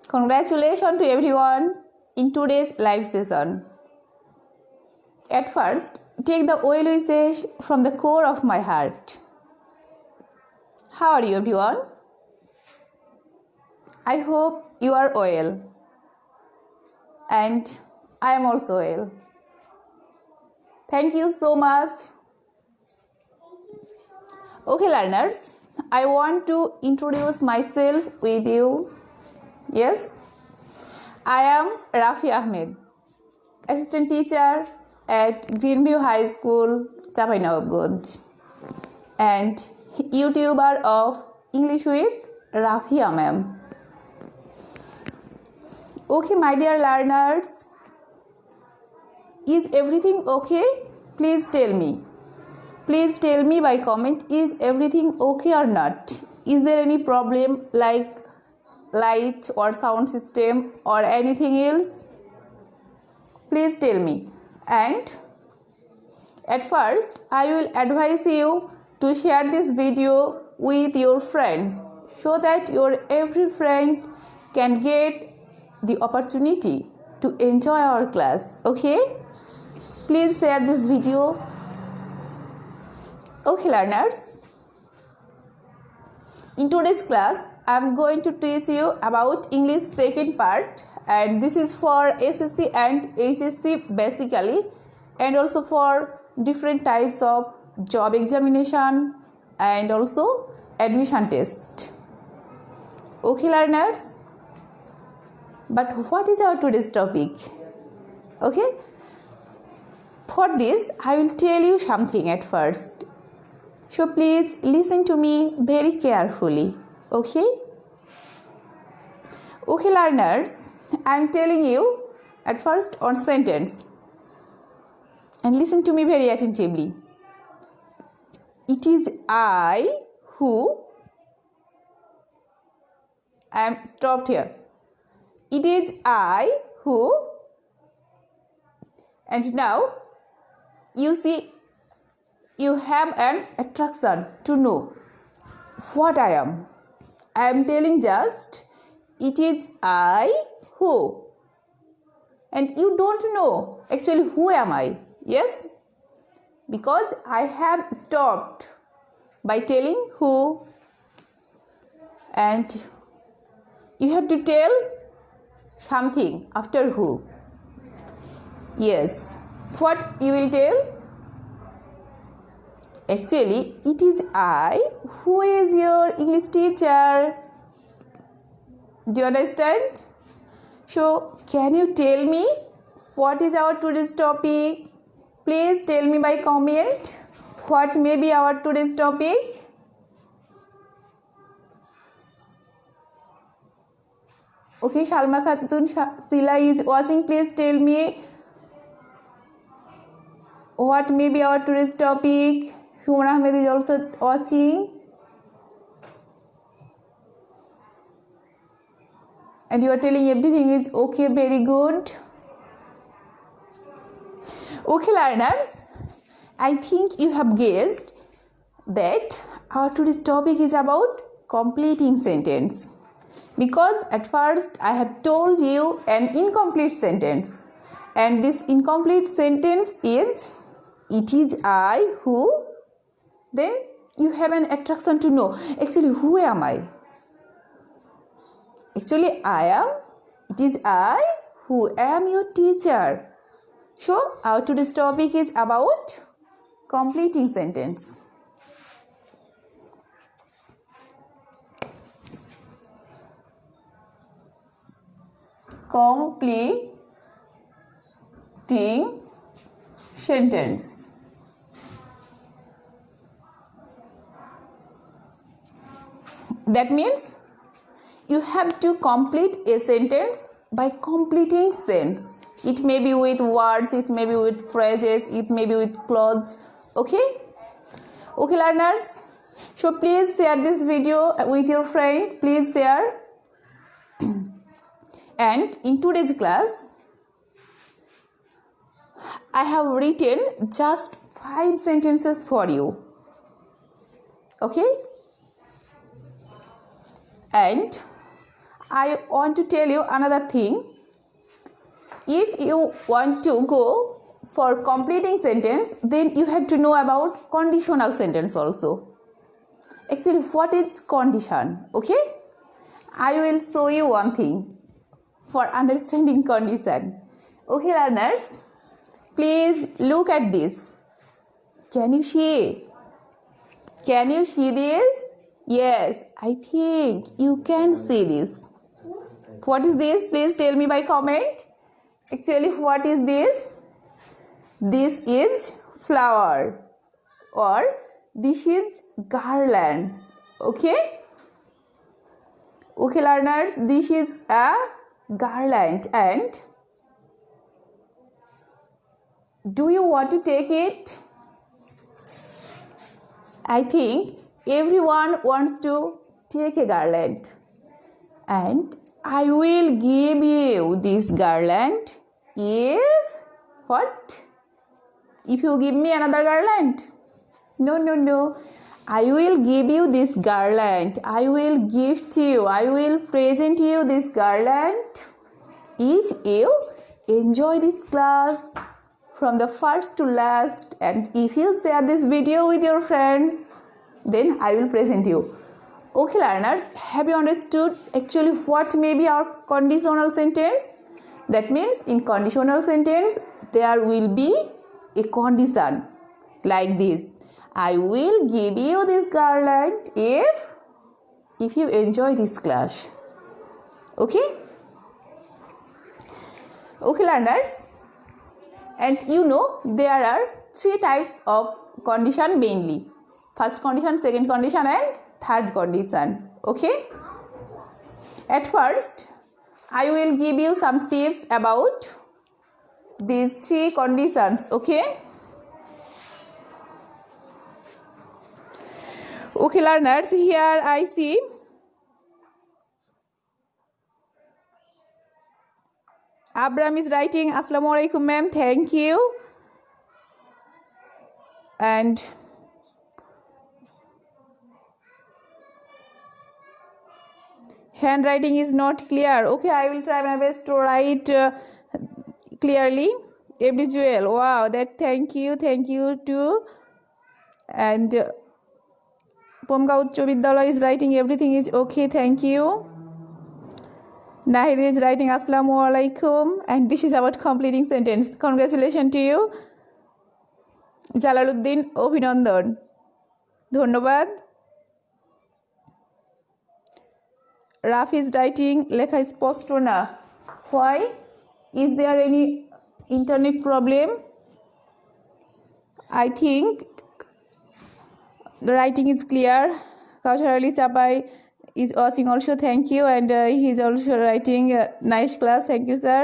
Congratulations to everyone in today's live session. At first, take the well wishes from the core of my heart. How are you, everyone? I hope you are well. And I am also well. Thank you so much. Okay, learners, I want to introduce myself with you. Yes, I am Rafi Ahmed, assistant teacher at Greenview High School, Chapainawabganj, and YouTuber of English with Rafia ma'am. Okay, my dear learners, is everything okay? Please tell me. Please tell me by comment, is everything okay or not? Is there any problem like light or sound system or anything else? Please tell me. And at first, I will advise you to share this video with your friends so that your every friend can get the opportunity to enjoy our class. Okay? Please share this video. Okay, learners. In today's class, I am going to teach you about English second part, and this is for SSC and HSC basically, and also for different types of job examination and also admission test. Okay, learners? But what is our today's topic? Okay? For this, I will tell you something at first. So please listen to me very carefully. Okay? Okay, learners, I am telling you at first on sentence. And listen to me very attentively. It is I who. I am stopped here. It is I who. And now you see, you have an attraction to know what I am. I am telling just, it is I who. And you don't know actually who am I. Yes? Because I have stopped by telling who. And you have to tell something after who. Yes. What you will tell? Actually, it is I who is your English teacher. Do you understand? So, can you tell me what is our today's topic? Please tell me by comment what may be our today's topic. Okay, Shalma Khatun Sila is watching. Please tell me what may be our today's topic. Shuman Ahmed is also watching. And you are telling everything is okay, very good. Okay, learners, I think you have guessed that our today's topic is about completing sentence. Because at first I have told you an incomplete sentence. And this incomplete sentence is, it is I who. Then you have an attraction to know, actually who am I? Actually it is I who am your teacher. So our today's topic is about completing sentence. Completing sentence. That means you have to complete a sentence by completing sense. It may be with words, it may be with phrases, it may be with clauses. Okay? Okay, learners? So please share this video with your friend. Please share. And in today's class, I have written just 5 sentences for you. Okay? And I want to tell you another thing. If you want to go for completing sentence, then you have to know about conditional sentence also. Actually, what is condition? Okay, I will show you one thing for understanding condition. Okay, learners, please look at this. Can you see? Can you see this? Yes, I think you can see this. What is this? Please tell me by comment. Actually, what is this? This is flower or this is garland. Okay? Okay, learners, this is a garland. And do you want to take it? I think everyone wants to take a garland. And I will give you this garland if what? If you give me another garland? No. I will give you this garland. I will gift you. I will present you this garland if you enjoy this class from the first to last, and if you share this video with your friends, then I will present you. Okay, learners, have you understood actually what may be our conditional sentence? That means in conditional sentence there will be a condition like this. I will give you this garland if you enjoy this class. Okay? Okay, learners. And you know there are 3 types of condition mainly. First condition, second condition and third condition. Okay? At first, I will give you some tips about these 3 conditions. Okay? Okay, learners, here I see Abram is writing, Assalamu alaikum ma'am, thank you. And handwriting is not clear. Okay, I will try my best to write clearly. Every Jewel, wow, that thank you too. And Pomga Uchcho Vidyalaya is writing everything is okay, thank you. Nahid is writing Assalamu alaikum, and this is about completing sentence. Congratulations to you. Jalaluddin Obhinandan, ধন্যবাদ. Raf is writing লেখা স্পষ্ট না. Why? Is there any internet problem? I think the writing is clear. Kaushar Ali Chapai is watching also, thank you, and he is also writing nice class, thank you sir.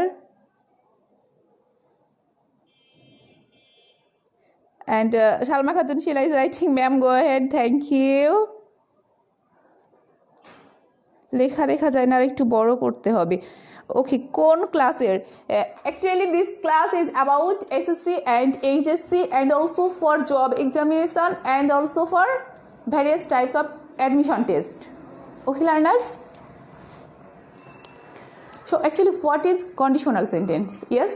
And Shalma Khatun Sheila is writing, ma'am, go ahead, thank you. লেখা দেখা যায় না, আর একটু বড় করতে হবে. ওকে, কোন ক্লাসের? Actually this class is about SSC and HSC and also for job examination and also for various types of admission test. Okay, learners? So actually what is conditional sentence? Yes,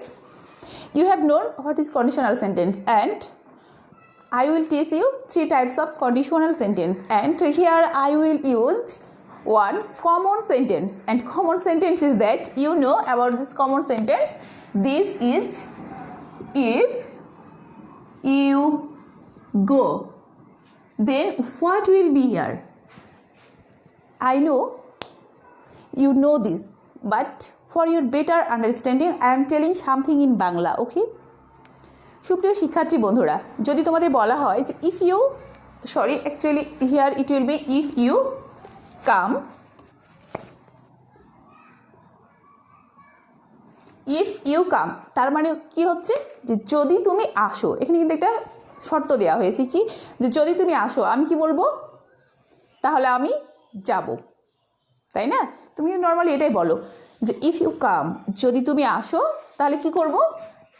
you have known what is conditional sentence, and I will teach you 3 types of conditional sentence, and here I will use one common sentence, and common sentence is that you know about this common sentence. This is if you go, then what will be here? I know you know this, but for your better understanding I am telling something in Bangla. Okay, সুপ্রিয় শিক্ষার্থী বন্ধুরা, যদি তোমাদের বলা হয় যে if you, sorry, actually here it will be if you come, if you come তার মানে কি হচ্ছে যে যদি তুমি আসো. এখানে কিন্তু একটা শর্ত দেওয়া হয়েছে কি, যে যদি তুমি আসো আমি কি বলবো, তাহলে আমি যাব, তাই না? তুমি কিন্তু নর্মালি এটাই বলো যে ইফ ইউ কাম, যদি তুমি আসো তাহলে কি করব,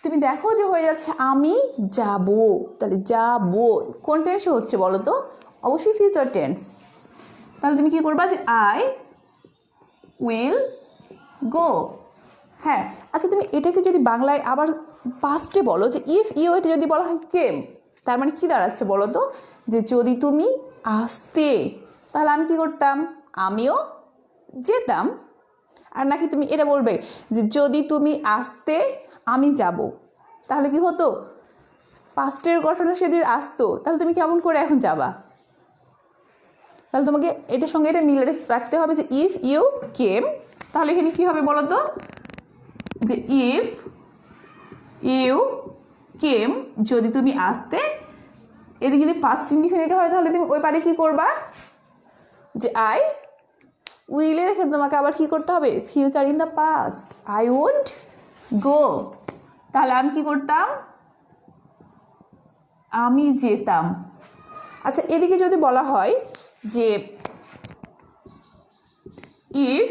তুমি দেখো যে হয়ে যাচ্ছে আমি যাব, তাহলে যাব কোন টেন্সে হচ্ছে বলো তো? অবশ্যই ফিউচার টেন্স. তাহলে তুমি কি করবা, যে আই উইল গো। হ্যাঁ, আচ্ছা তুমি এটাকে যদি বাংলায় আবার পাস্টে বলো, যে ইফ ইউ, এটা যদি বলা হয় কেম, তার মানে কি দাঁড়াচ্ছে বলো তো, যে যদি তুমি আসতে, তাহলে আমি কি করতাম, আমিও যেতাম। আর নাকি তুমি এটা বলবে যে যদি তুমি আসতে আমি যাব, তাহলে কি হতো, পাস্টের ঘটনা সে যদি আসতো, তাহলে তুমি কেমন করে এখন যাবা? তাহলে তোমাকে এটার সঙ্গে এটা মিলে রাখতে হবে যে ইফ ইউ কেম, তাহলে এখানে কী হবে বলো তো, যে ইফ ইউ কেম, যদি তুমি আসতে, এদিকে যদি পাস্ট ইনডিফিনিট হয় তাহলে তুমি ওই পারে কী করবা, যে আই উইলে রেখে তোমাকে আবার কী করতে হবে, future in the past, I would go, তাহলে আমি কী করতাম, আমি যেতাম। আচ্ছা এদিকে যদি বলা হয় যে ইফ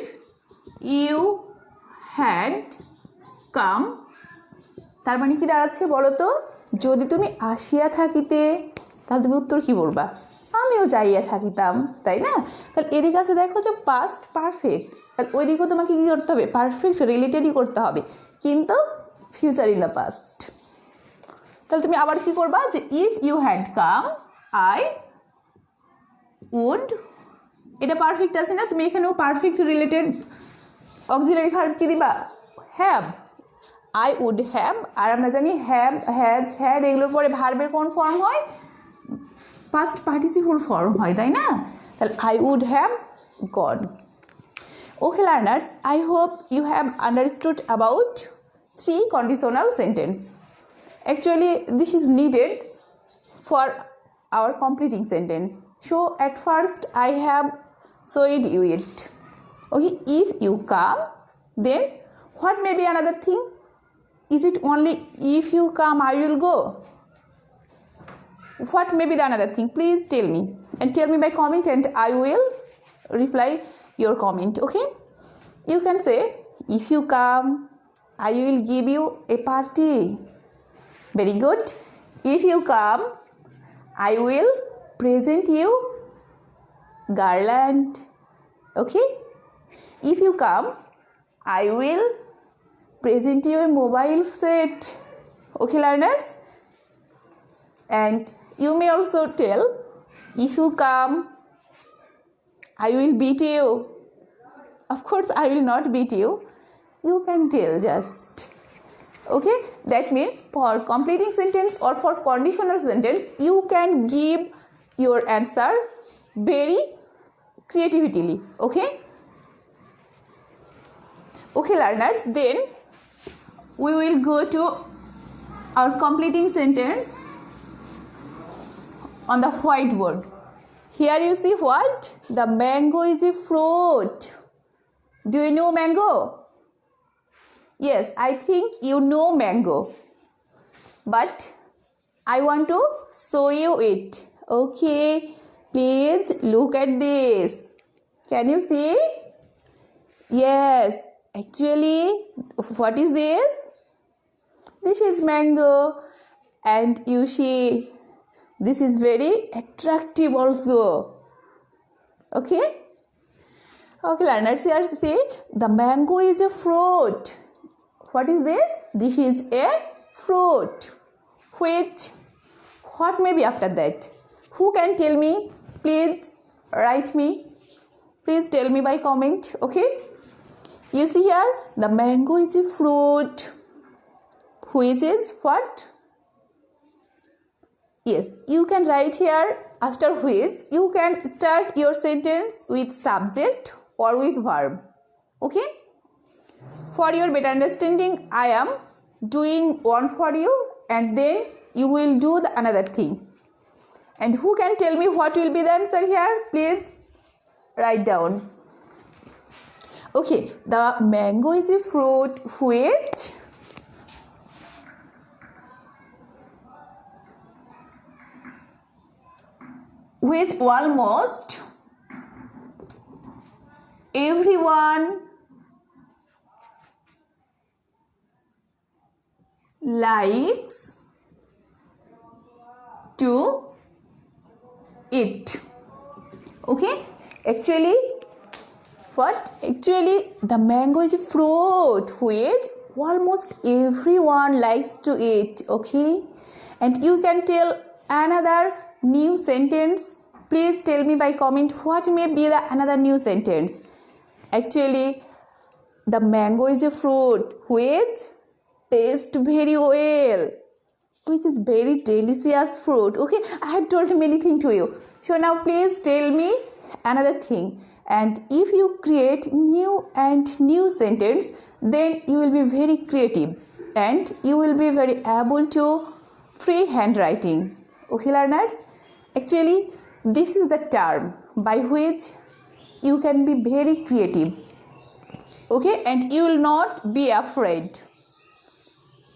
ইউ হ্যাড কাম, তার মানে কি দাঁড়াচ্ছে বলো তো, যদি তুমি আসিয়া থাকিতে, তাহলে তুমি উত্তর কি বলবা, আমিও যাইয়া থাকিতাম, তাই না? তাহলে এদিকে আছে দেখো যে পাস্ট পারফেক্ট, তাহলে ওই দিকেও তোমাকে কী করতে হবে, পারফেক্ট রিলেটেডই করতে হবে, কিন্তু ফিউচার ইন দ্য পাস্ট। তাহলে তুমি আবার কি করবা, যে if you had come I would, এটা পারফেক্ট আছে না, তুমি এখানেও পারফেক্ট রিলেটেড অক্সিলারি ভার্ব কি দিবা, হ্যাভ, আই উড হ্যাভ। আর আমরা জানি হ্যাভ, হ্যাজ, হ্যাড এগুলোর পরে ভার্বের কোন ফর্ম হয়, পাস্ট পার্টিসিপল ফর্ম হয়, তাই না? তাহলে I would have gone. Okay learners, I hope you have understood about 3 conditional sentence. Actually this is needed for our completing sentence, so at first I have showed you it. Okay, if you come, then what may be another thing, is it only if you come I will go, what may be the another thing, please tell me, and tell me by comment and I will reply your comment. Okay, you can say if you come I will give you a party, very good. If you come I will present you garland. Okay, if you come I will present you a mobile set. Okay learners, and you may also tell if you come I will beat you. Of course I will not beat you, you can tell just. Okay, that means for completing sentence or for conditional sentence you can give your answer very creatively. Okay, okay learners, then we will go to our completing sentence on the whiteboard. Here you see what, the mango is a fruit. Do you know mango? Yes, I think you know mango, but I want to show you it. Okay, please look at this. Can you see? Yes, actually what is this? This is mango, and you see this is very attractive also. Okay, okay learners, here say the mango is a fruit. What is this? This is a fruit. Which, what may be after that? Who can tell me? Please write me, please tell me by comment. Okay, you see here the mango is a fruit, which is what? Yes, you can write here after which you can start your sentence with subject or with verb. Okay, for your better understanding I am doing one for you, and then you will do the another thing. And who can tell me what will be the answer here? Please write down. Okay, the mango is a fruit which almost everyone likes to eat. Okay, actually What? Actually, the mango is a fruit which almost everyone likes to eat, okay? And you can tell another new sentence. Please tell me by comment what may be the another new sentence. Actually, the mango is a fruit which tastes very well, which is very delicious fruit. Okay, I have told many things to you. So now please tell me another thing. And if you create new and new sentence, then you will be very creative and you will be very able to free handwriting. Okay, learners? Actually, this is the term by which you can be very creative. Okay, and you will not be afraid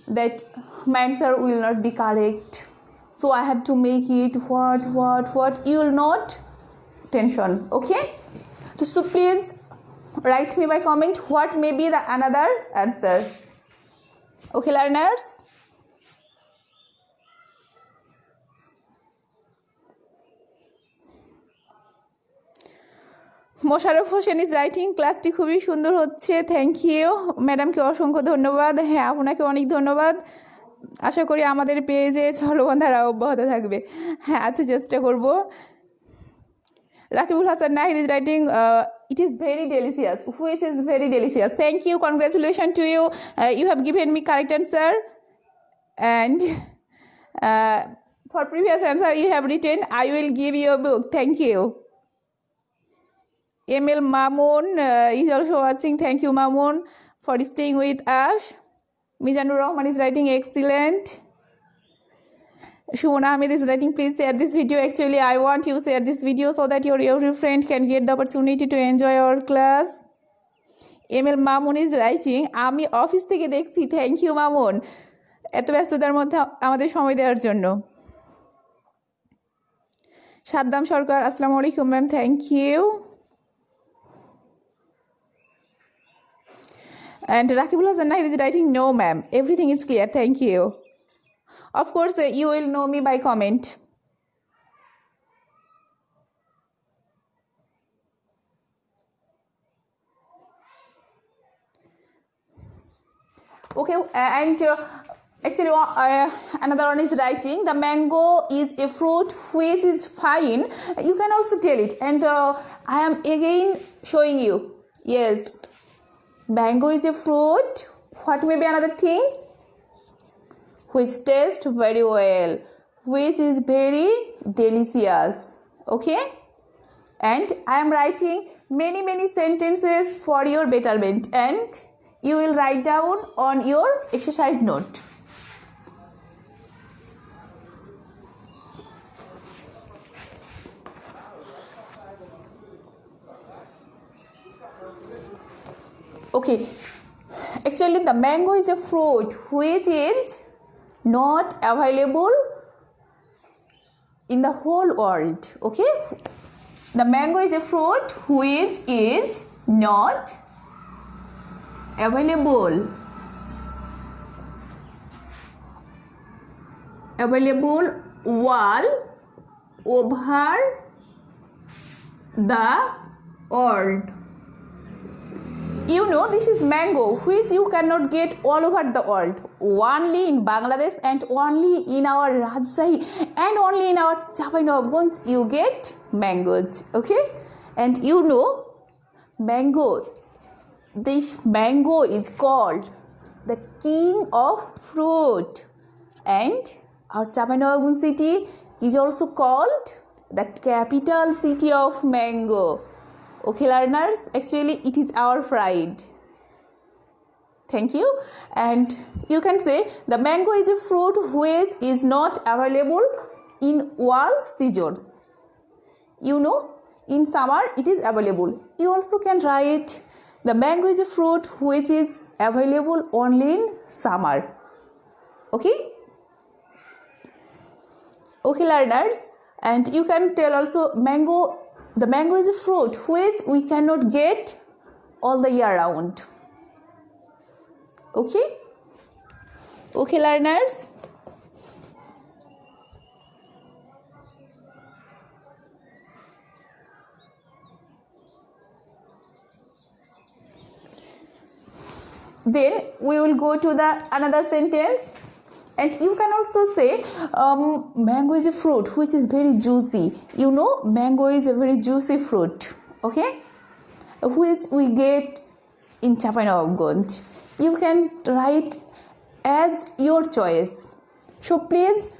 that my answer will not be correct, so I have to make it what. You will not tension. Okay, so please write me by comment what may be the another answer. Okay, learners? Mosharraf Hossain is writing, ক্লাসটি খুবই সুন্দর হচ্ছে, thank you ম্যাডামকে অসংখ্য ধন্যবাদ। হ্যাঁ, আপনাকে অনেক ধন্যবাদ। আশা করি আমাদের পেজে চলমান ধারা অব্যাহত থাকবে। হ্যাঁ, আচ্ছা, চেষ্টা করব। Rakibul Hasan Nahid is writing, it is very delicious, which is very delicious. Thank you, congratulations to you. You have given me correct answer, and for previous answer you have written I will give you a book. Thank you. ML Mamun is also watching. Thank you, Mamun, for staying with us. Mizanur Rahman is writing excellent. Shubhana Ahmed is writing, please share this video. Actually, I want you to share this video so that your friend can get the opportunity to enjoy our class. ML Mamun is writing, আমি office থেকে দেখছি। Thank you Mamun, এত ব্যস্ততার মধ্যে আমাদের সময় দেওয়ার জন্য। সাদ্দাম সরকার, আসসালামু আলাইকুম ma'am, thank you. And Rakibul Hasan Nahid is writing, no ma'am, everything is clear, thank you. Of course, you will know me by comment. Okay, and actually another one is writing, the mango is a fruit which is fine. You can also tell it, and I am again showing you. Yes, mango is a fruit. What may be another thing? Which tastes very well, which is very delicious. Okay, and I am writing many sentences for your betterment, and you will write down on your exercise note. Okay, actually the mango is a fruit which is not available in the whole world. Okay, the mango is a fruit which is not available all over the world. You know, this is mango which you cannot get all over the world, only in Bangladesh and only in our Rajshahi and only in our Chapanabganj you get mangoes. Okay, and you know, this mango is called the king of fruit, and our Chapanabganj city is also called the capital city of mango. Okay, learners, actually it is our pride. Thank you. And you can say the mango is a fruit which is not available in all seasons. You know, in summer it is available. You also can write the mango is a fruit which is available only in summer. Okay, learners, and you can tell also the mango is a fruit which we cannot get all the year round. Okay, learners. Then we will go to the another sentence. And you can also say mango is a fruit which is very juicy. You know, mango is a very juicy fruit, okay, which we get in Chapanogond. You can write as your choice. So please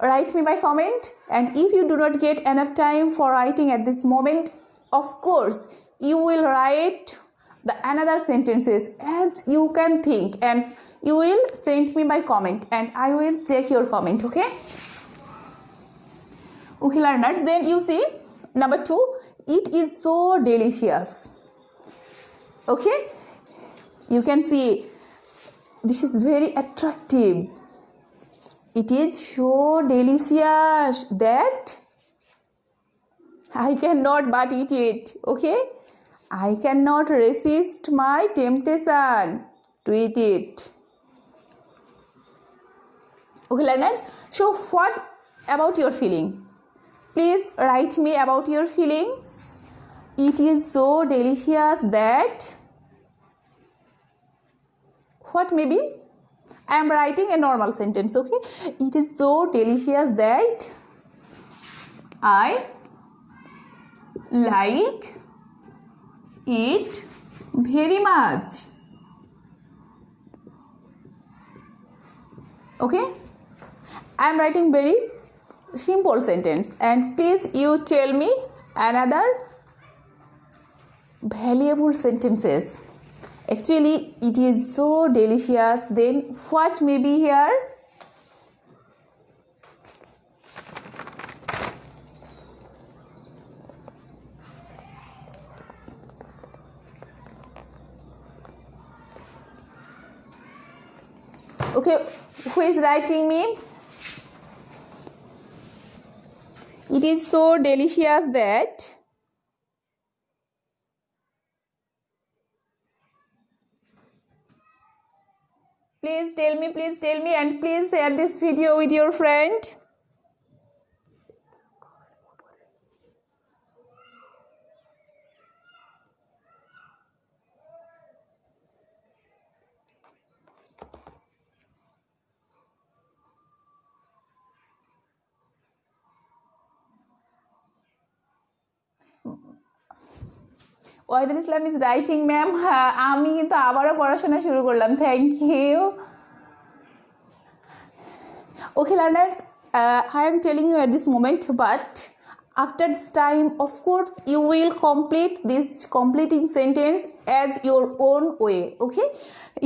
write me by comment, and if you do not get enough time for writing at this moment, of course you will write the another sentences as you can think, and you will send me by comment and I will check your comment, okay? Okay learners, then you see number 2, it is so delicious. Okay, you can see this is very attractive. It is so delicious that I cannot but eat it. Okay, I cannot resist my temptation to eat it. Okay learners, so what about your feeling? Please write me about your feelings. It is so delicious that what maybe? I am writing a normal sentence, okay? It is so delicious that I like it very much. Okay? I am writing very simple sentence, and please you tell me another valuable sentences. Actually, it is so delicious. Then what may be here? Okay, who is writing me? It is so delicious that please tell me, and please share this video with your friend. Wahidul Islam is writing, ma'am আমি কিন্তু আবারও পড়াশোনা শুরু করলাম, thank you. Okay learners, I am telling you at this moment, but after this time of course you will complete this completing sentence as your own way. Okay,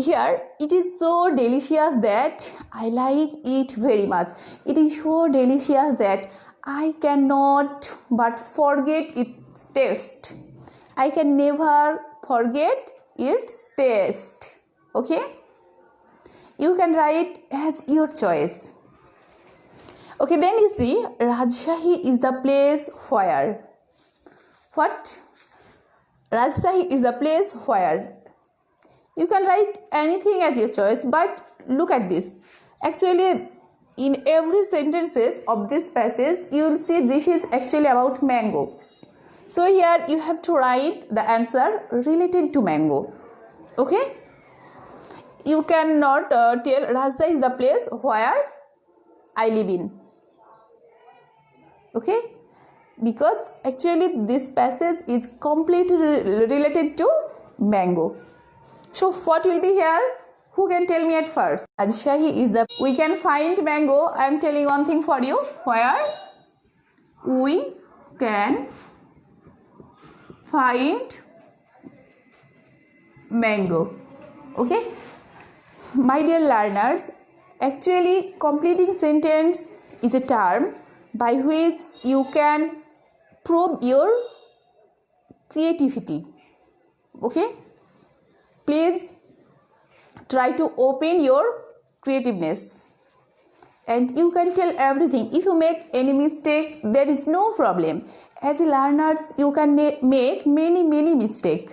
here it is so delicious that I like it very much. It is so delicious that I cannot but forget its taste. I can never forget its taste. Okay, you can write as your choice. Okay, then you see Rajshahi is the place where what? Rajshahi is the place where you can write anything as your choice, but look at this. Actually, in every sentences of this passage, you will see this is actually about mango. So here you have to write the answer related to mango. Okay, you cannot tell Rajshahi is the place where I live in. Okay, because actually this passage is completely related to mango. So what will be here? Who can tell me at first? Rajshahi is the, we can find mango. I am telling one thing for you, where we can find mango. Okay, my dear learners, actually completing sentence is a term by which you can prove your creativity. Okay, please try to open your creativeness, and you can tell everything. If you make any mistake, there is no problem. As a learners, you can make many mistakes,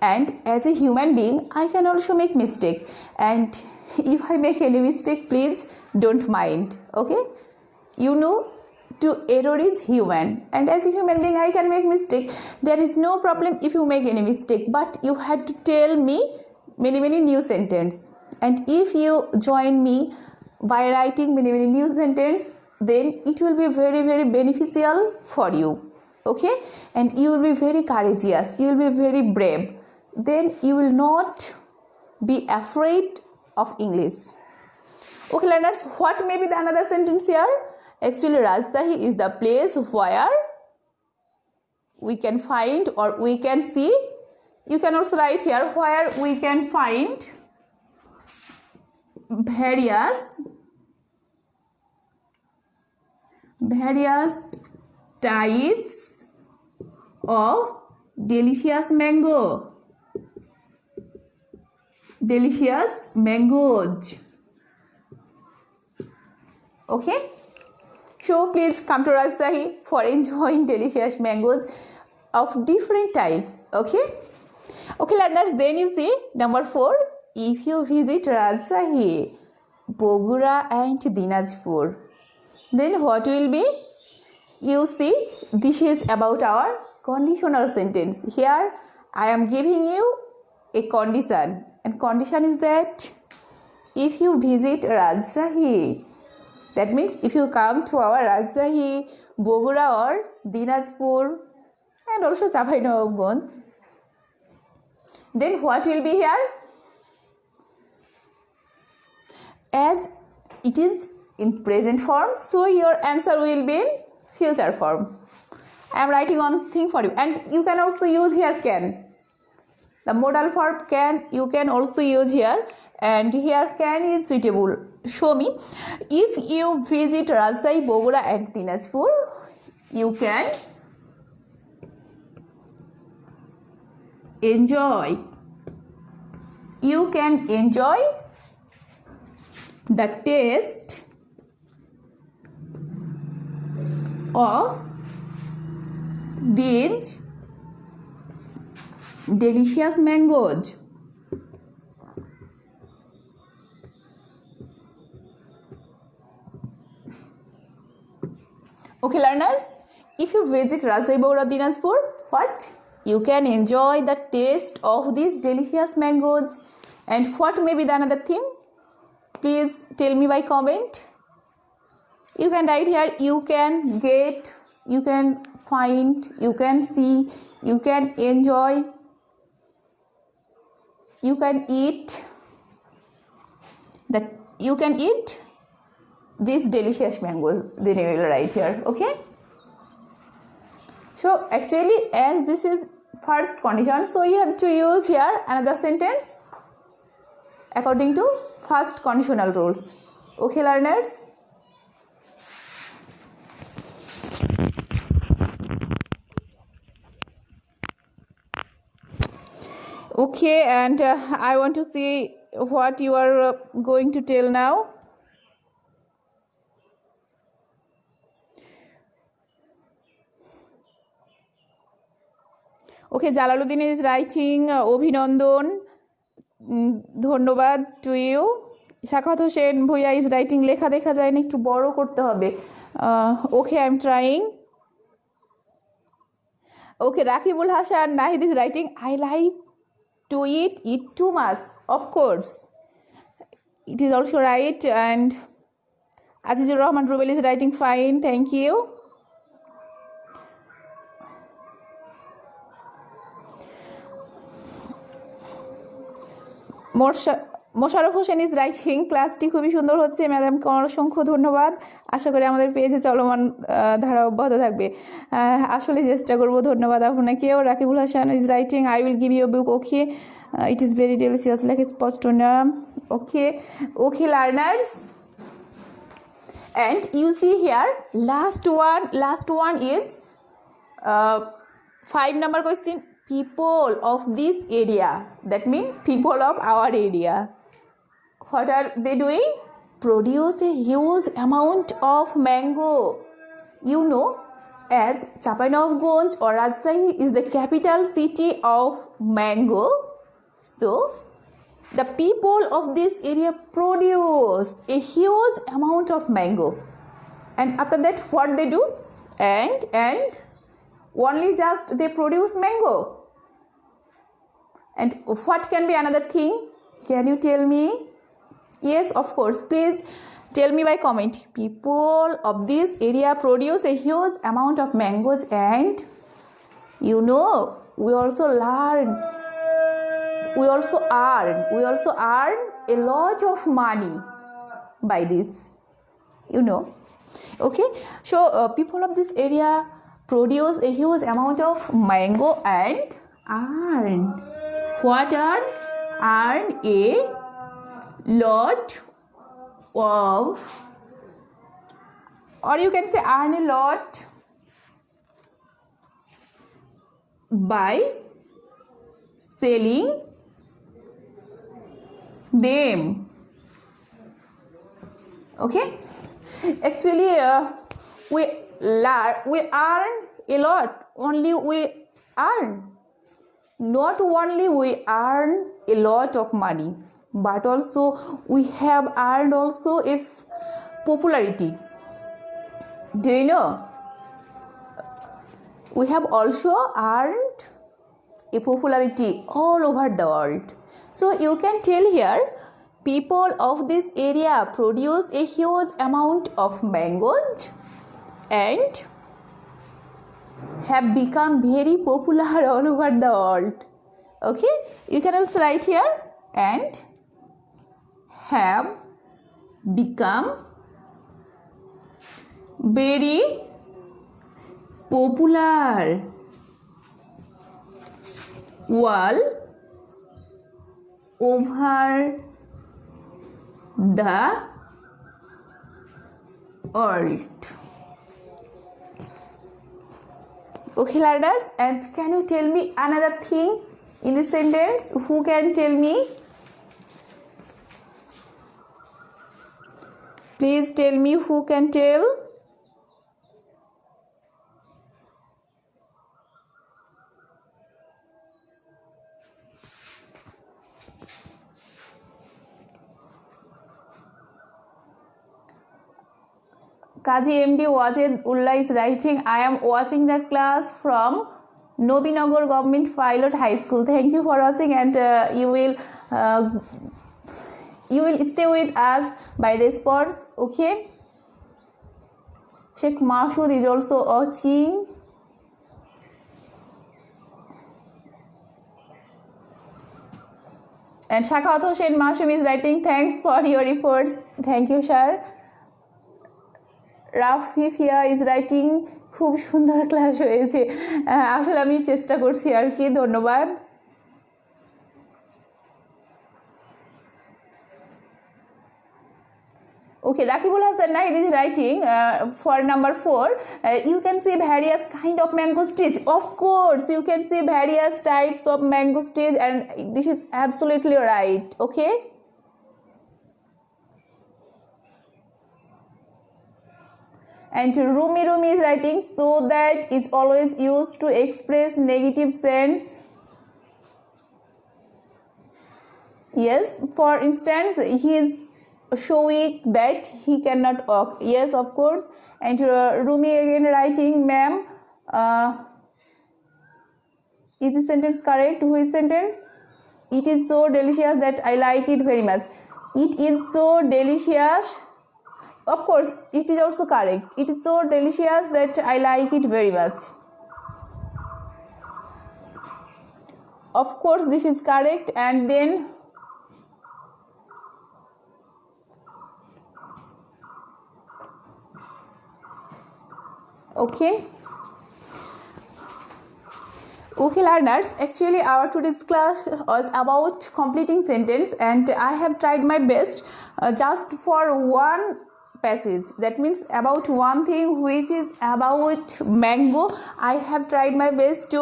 and as a human being I can also make mistake, and if I make any mistake, please don't mind. Okay, you know, to error is human, and as a human being I can make mistake. There is no problem if you make any mistake, but you have to tell me many new sentence. And if you join me by writing many new sentence, then it will be very beneficial for you. Okay, and you will be very courageous, you will be very brave, then you will not be afraid of English. Okay learners, what may be the another sentence here? Actually Rajshahi is the place where we can find or we can see. You can also write here where we can find various types of delicious mangoes. Okay, so please come to Rajshahi for enjoying delicious mangoes of different types. Okay learners, then you see number 4, if you visit Rajshahi, Bogura and Dinajpur, then what will be? You see, this is about our conditional sentence. Here I am giving you a condition, and condition is that if you visit Rajshahi, that means if you come to our Rajshahi, Bogura or Dinajpur and also Chapai-Nawabganj, then what will be here? As it is in present form, so your answer will be in future form. I am writing one thing for you, and you can also use here can. The modal verb can you can also use here, and here can is suitable. Show me. If you visit Rajshahi, Bogura and Dinajpur, you can enjoy the taste of these delicious mangoes. Okay learners, if you visit Rajshahi, Bogura, Dinajpur, what? You can enjoy the taste of these delicious mangoes. And what may be the another thing? Please tell me by comment. You can write here, you can get, you can find, you can see, you can enjoy, you can eat these delicious mangoes. Then you will write here. Okay, so actually as this is first condition, so you have to use here another sentence according to first conditional rules. Okay learners, okay, and I want to see what you are going to tell now. Okay, Jalaluddin is writing Obhinandan, ধন্যবাদ to you. Shakat Hossain Bhuiya is writing লেখা দেখা যায় না, একটু বড় করতে হবে. Okay, I am trying. Okay, Rakibul Hasan Nahid is writing, I like to eat too much. Of course, it is also right. And Azizur Rahman Rubel is writing fine, thank you. Mosharraf Hossain is writing, ক্লাসটি খুবই সুন্দর হচ্ছে, ম্যাডামকে অসংখ্য ধন্যবাদ। আশা করি আমাদের পেজে চলমান ধারা অব্যাহত থাকবে, আসলে চেষ্টা করব। ধন্যবাদ আপনাকেও। Rakibul Hasan is writing, I will give you book. Okay, it is very delicious, like স্পষ্ট না। Okay learners, and you see here last one is 5 number question. People of this area, that means people of our area, what are they doing? Produce a huge amount of mango. You know, as Chapai-Nawabganj or Rajshahi is the capital city of mango, so the people of this area produce a huge amount of mango. And after that what they do? And only just they produce mango? And what can be another thing? Can you tell me? Yes, of course. Please tell me by comment. People of this area produce a huge amount of mangoes, and you know, we also earn a lot of money by this, you know. Okay, so people of this area produce a huge amount of mango and earn what? Earn a lot of, or you can say earn a lot by selling them. Okay, actually we earn a lot. Only we earn, not only we earn a lot of money, but also we have earned also if popularity. Do you know? We have also earned a popularity all over the world. So you can tell here, people of this area produce a huge amount of mangoes and have become very popular all over the world. Okay, you can also write here, and have become very popular all over the world. Okay, learners, and can you tell me another thing in this sentence? Who can tell me? Please tell me who can tell. Kaji MD Wajed Ullah is writing, I am watching the class from Nobinagar Government Pilot High School. Thank you for watching, and you will stay with us by response. Okay. Sheikh Mashood is also watching. And Shakhat Hossain Masum is writing, thanks for your efforts. Thank you, sir. রাফিফিয়া is writing, খুব সুন্দর class হয়েছে। আসলে আমি চেষ্টা করছি আর কি, ধন্যবাদ। Okay, Rakibul Hasan Nahid is writing for number 4. You can see various kind of mango trees. Of course, you can see various types of mango trees, and this is absolutely right. Okay. And Rumi is writing, so that is always used to express negative sense. Yes, for instance, he is showing that he cannot walk. Yes, of course. And Rumi again writing, ma'am, is the sentence correct? Which sentence? It is so delicious that I like it very much. It is so delicious. Of course, it is also correct. It is so delicious that I like it very much. Of course, this is correct. And then okay. Okay, learners, actually our today's class was about completing sentence, and I have tried my best just for one passage, that means about one thing which is about mango. I have tried my best to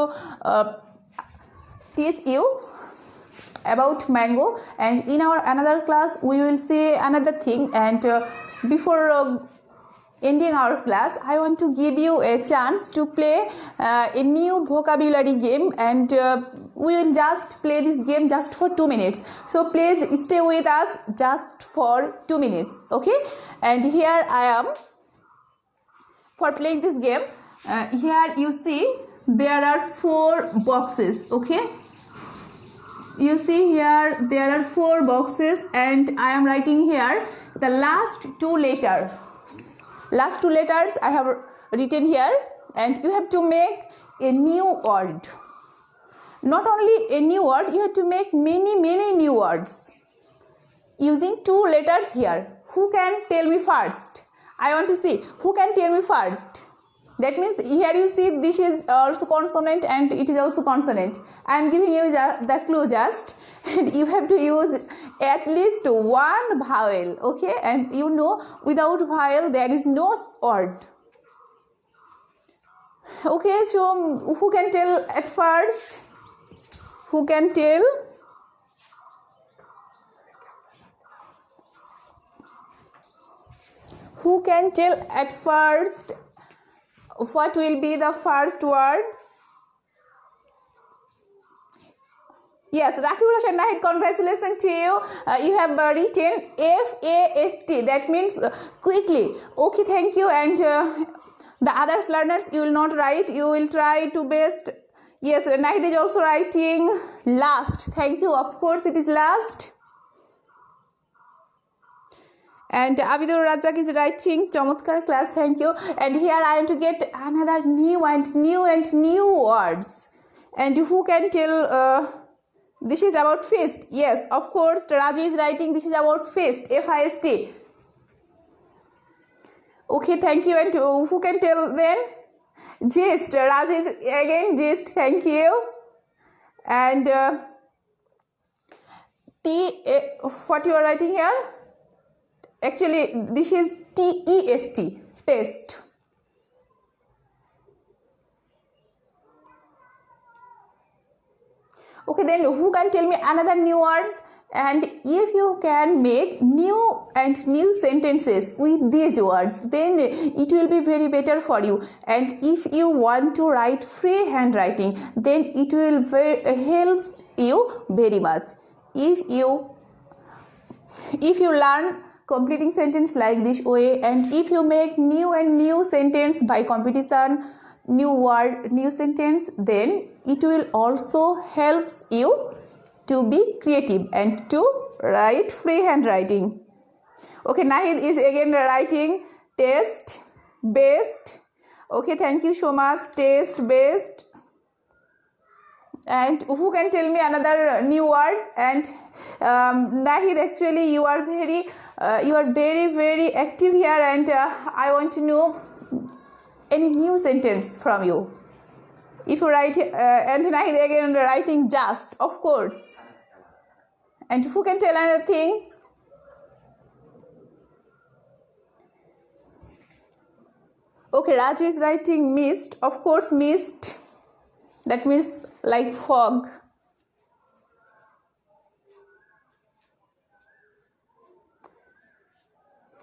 teach you about mango, and in our another class we will see another thing. And before ending our class, I want to give you a chance to play a new vocabulary game, and we will just play this game just for 2 minutes. So please stay with us just for 2 minutes. Okay, and here I am for playing this game. Here you see there are 4 boxes. Okay, You see here there are 4 boxes and I am writing here the last 2 letters. Last 2 letters I have written here, and you have to make a new word. Not only a new word, you have to make many new words using 2 letters here. Who can tell me first? I want to see who can tell me first. That means here you see this is also consonant and it is also consonant. I am giving you the clue just, and you have to use at least 1 vowel, okay? And you know without vowel there is no word. Okay, so who can tell at first? Who can tell? Who can tell at first what will be the first word? Yes, Rakibul Hassan Nahid, congratulations to you. You have written F-A-S-T. That means quickly. Okay, thank you. And the others learners, you will not write. You will try to best. Yes, Nahid is also writing last. Thank you. Of course, it is last. And Abidur Razak is writing Chamatkar class. Thank you. And here I am to get another new and new words. And who can tell? This is about fist. Yes, of course, Raju is writing this is about fist. F-I-S-T. Okay, thank you. And who can tell then? Gist. Raju is again gist. Thank you. And what you are writing here? Actually, this is T-E-S-T. Test. Okay, then who can tell me another new word? And if you can make new sentences with these words, then it will be very better for you. And if you want to write free handwriting, then it will help you very much. If you learn completing sentence like this way, and if you make new sentence by competition, new word, new sentence, then it will also help you to be creative and to write free handwriting. Okay, Nahid is again writing test, best. Okay, thank you so much. Test, best. And who can tell me another new word? And Nahid, actually you are very active here, and I want to know any new sentence from you. If you write, and Nahid again writing just, of course. And who can tell another thing? Okay, Raju is writing mist, of course, mist. That means like fog.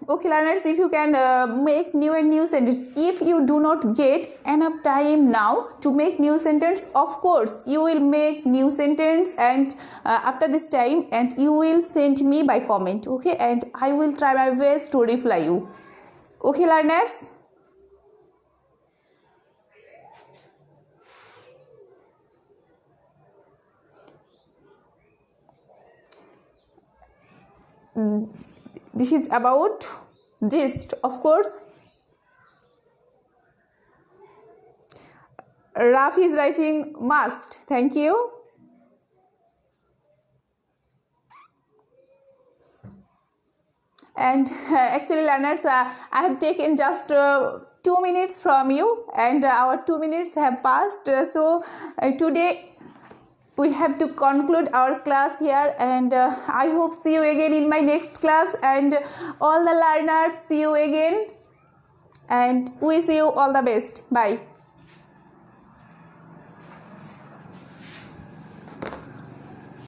Okay, learners, if you can make new sentence, if you do not get enough time now to make new sentence, of course you will make new sentence, and after this time, and you will send me by comment. Okay, and I will try my best to reply you. Okay, learners. This is about gist, of course. Rafi is writing must. Thank you. And actually, learners, I have taken just 2 minutes from you, and our 2 minutes have passed. So today we have to conclude our class here, and I hope see you again in my next class, and all the learners see you again, and we see you all the best. Bye.